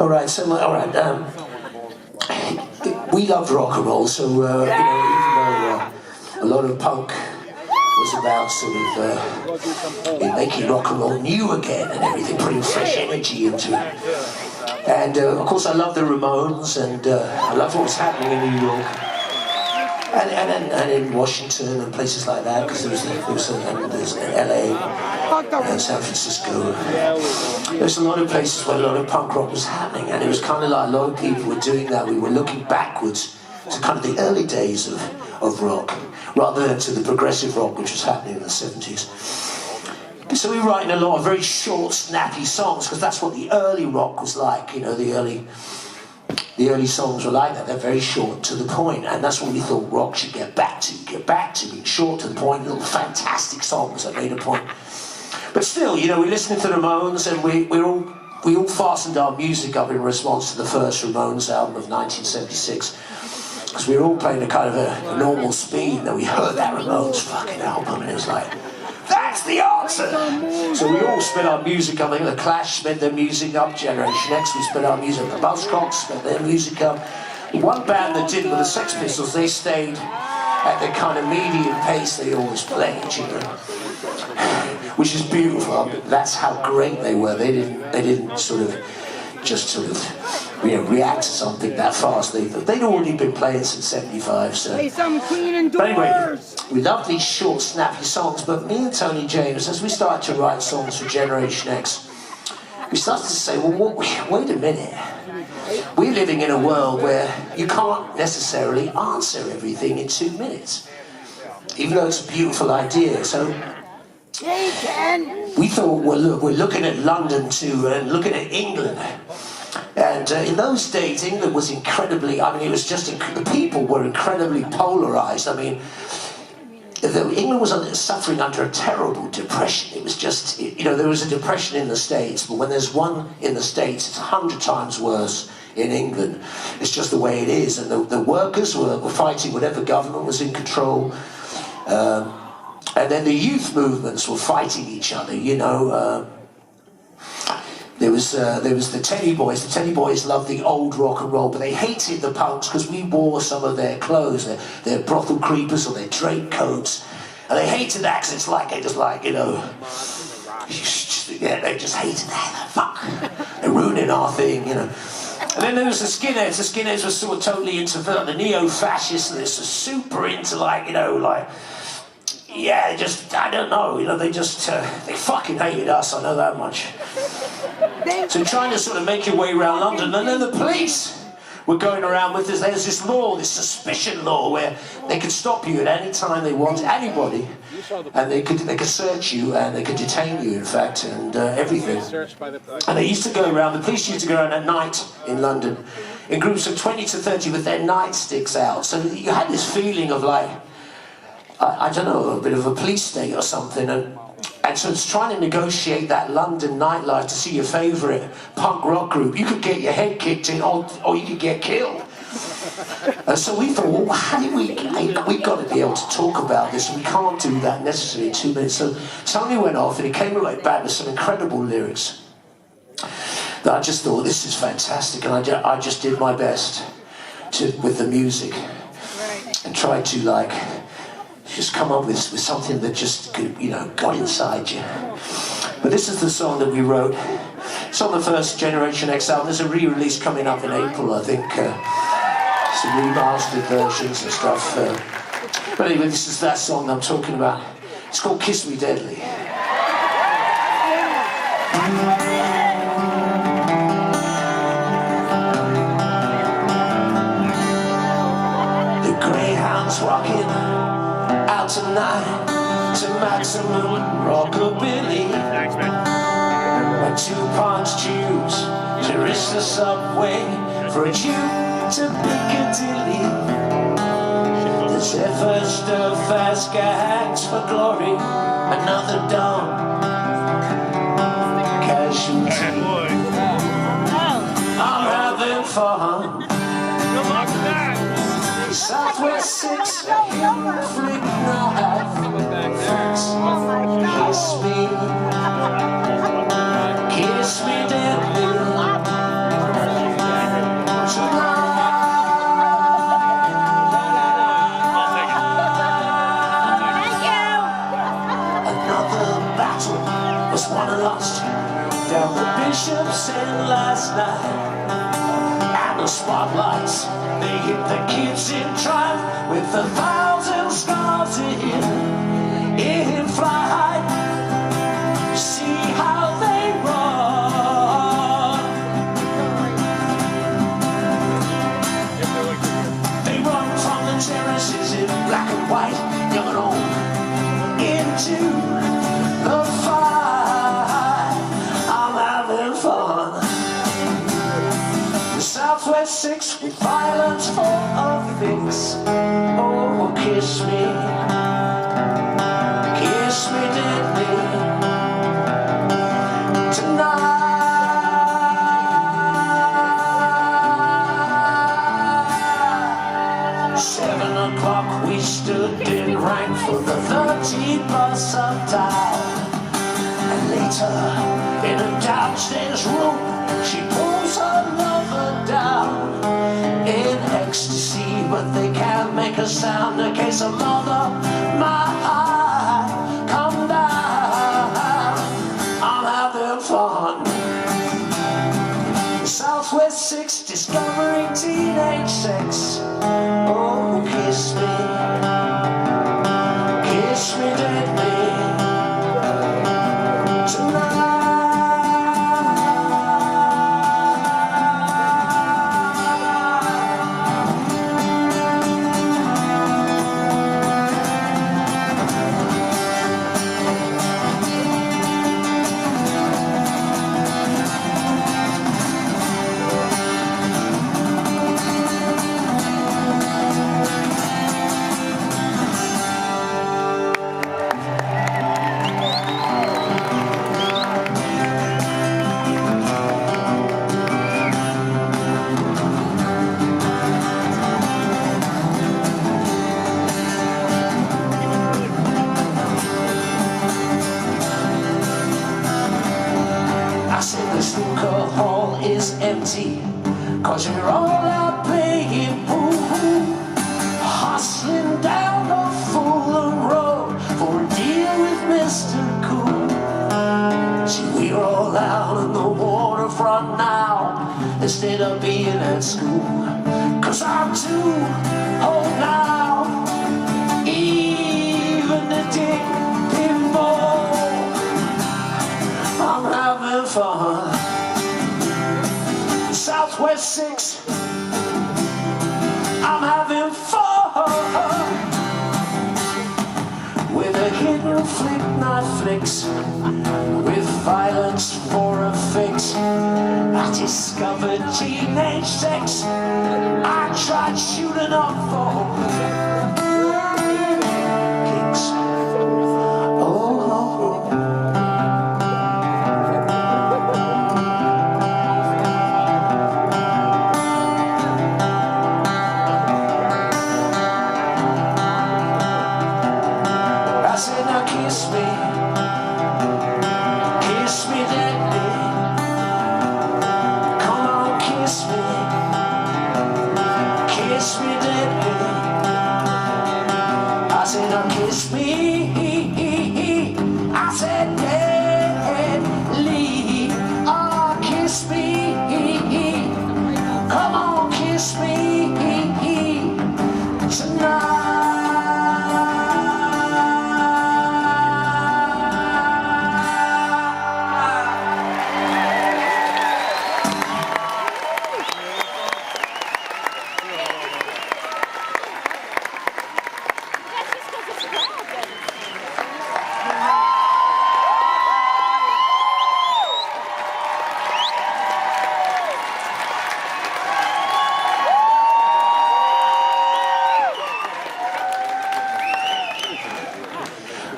All right, so we loved rock and roll, so you know, even though a lot of punk was about sort of making rock and roll new again and everything, putting fresh energy into it. And of course, I love the Ramones, and I love what was happening in New York. And in Washington and places like that, because there's LA and San Francisco. There's a lot of places where a lot of punk rock was happening, and it was kind of like a lot of people were doing that. We were looking backwards to kind of the early days of rock, rather than to the progressive rock which was happening in the 70s. So we were writing a lot of very short, snappy songs, because that's what the early rock was like, you know, the early songs were like that. They're very short to the point, and that's what we thought rock should get back to being short to the point, little fantastic songs that made a point. But still, you know, we're listening to the Ramones, and we all fastened our music up in response to the first Ramones album of 1976, because we were all playing a kind of a normal speed, and then we heard that Ramones fucking album, and it was like, that's the answer! So we all sped our music up. I think the Clash sped their music up, Generation X, we sped our music up, the Buzzcocks sped their music up. One band that did were the Sex Pistols. They stayed at the kind of medium pace they always played, you know, which is beautiful. That's how great they were. They didn't sort of you know, react to something that fast. They'd already been playing since '75. So. Play some Queen and But anyway, we love these short, snappy songs. But me and Tony James, as we started to write songs for Generation X, we started to say, well, wait a minute. We're living in a world where you can't necessarily answer everything in 2 minutes, even though it's a beautiful idea. So we thought, well, look, we're looking at London too, and looking at England. And in those days, England was incredibly, I mean, it was just, the people were incredibly polarized. I mean, England was suffering under a terrible depression. It was just, you know, there was a depression in the States, but when there's one in the States, it's 100 times worse in England. It's just the way it is. And the workers were fighting whatever government was in control. And then the youth movements were fighting each other, you know. There was the Teddy Boys. The Teddy Boys loved the old rock and roll, but they hated the punks because we wore some of their clothes, their brothel creepers or their drape coats, and they hated that because it's like, they just like, you know, yeah, they just hated that. Fuck, they're ruining our thing, you know. And then there was the skinheads. The skinheads were sort of totally into the neo-fascists, and they're super into, like, you know, like, yeah, just, I don't know, you know, they just, they fucking hated us, I know that much. So trying to sort of make your way around London, and then the police were going around with this, there's this law, this suspicion law, where they could stop you at any time they want, anybody, and they could search you, and they could detain you, in fact, and everything. And they used to go around, the police used to go around at night in London, in groups of 20 to 30 with their nightsticks out, so you had this feeling of like, I don't know, a bit of a police state or something, and so it's trying to negotiate that London nightlife to see your favourite punk rock group. You could get your head kicked in, or you could get killed. And so we thought, well, how do we've got to be able to talk about this, and we can't do that necessarily in 2 minutes. So Tony went off, and he came away back with some incredible lyrics that I just thought, this is fantastic, and I just did my best with the music, and tried to, like, just come up with something that just, you know, got inside you. But this is the song that we wrote. It's on the first Generation X album. There's a re-release coming up in April, I think. Some remastered versions and stuff. But anyway, this is that song I'm talking about. It's called Kiss Me Deadly. The Greyhound's rocking out tonight to maximum rockabilly. When two punch Jews to risk the subway for a Jew to Piccadilly. There's their first of fast gags for glory, another dumb casualty. I'm having fun. Southwest 6, a human flick knife. Kiss me deadly. last night, and the spotlights, they hit the kids in triumph with 1,000 stars in flight. See how they run. They run from the terraces in black and white, young and old, into the fight. I'm having fun. The Southwest 6 with violence for a fix. Oh, kiss me deadly tonight. 7 o'clock we stood in rank for the 13th bus uptown. And later, in a downstairs room, she pulls her lover down in ecstasy, but they can't make a sound in case a mother might come down. I'm having fun. Southwest 6 discovering teenage sex. Oh, kiss me deadly tonight. Snooker hall is empty, 'cause you're all out playing pool, hustling down the Fulham Road for a deal with Mr. Cool. See, we're all out on the waterfront now, instead of being at school, 'cause I'm too old now, even to dig pinball. I'm having fun. Southwest 6, I'm having fun. With a hidden flick knife flicks, with violence for a fix. I discovered teenage sex. I tried shooting up for kicks. Kiss me deadly. Come on, kiss me deadly. I said, now kiss me. I said, deadly. Oh, kiss me. Come on, kiss me tonight.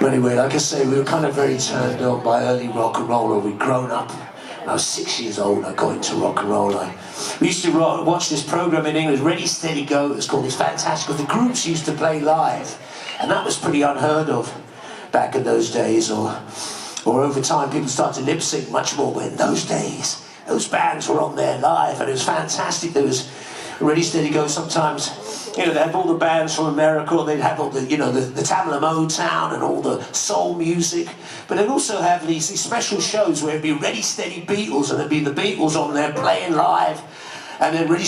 Anyway, like I say, we were kind of very turned on by early rock and roll. We'd grown up. I was 6 years old. I got into rock and roll. We used to watch this program in England, Ready, Steady, Go. It was called. It's fantastic. The groups used to play live, and that was pretty unheard of back in those days. Or over time, people started to lip sync much more. But in those days, those bands were on there live, and it was fantastic. There was Ready, Steady, Go. Sometimes You know, they have all the bands from America, they'd have all the, you know, the Tamla Motown and all the soul music, but they'd also have these special shows where it'd be Ready Steady Beatles, and it'd be the Beatles on there playing live, and then Ready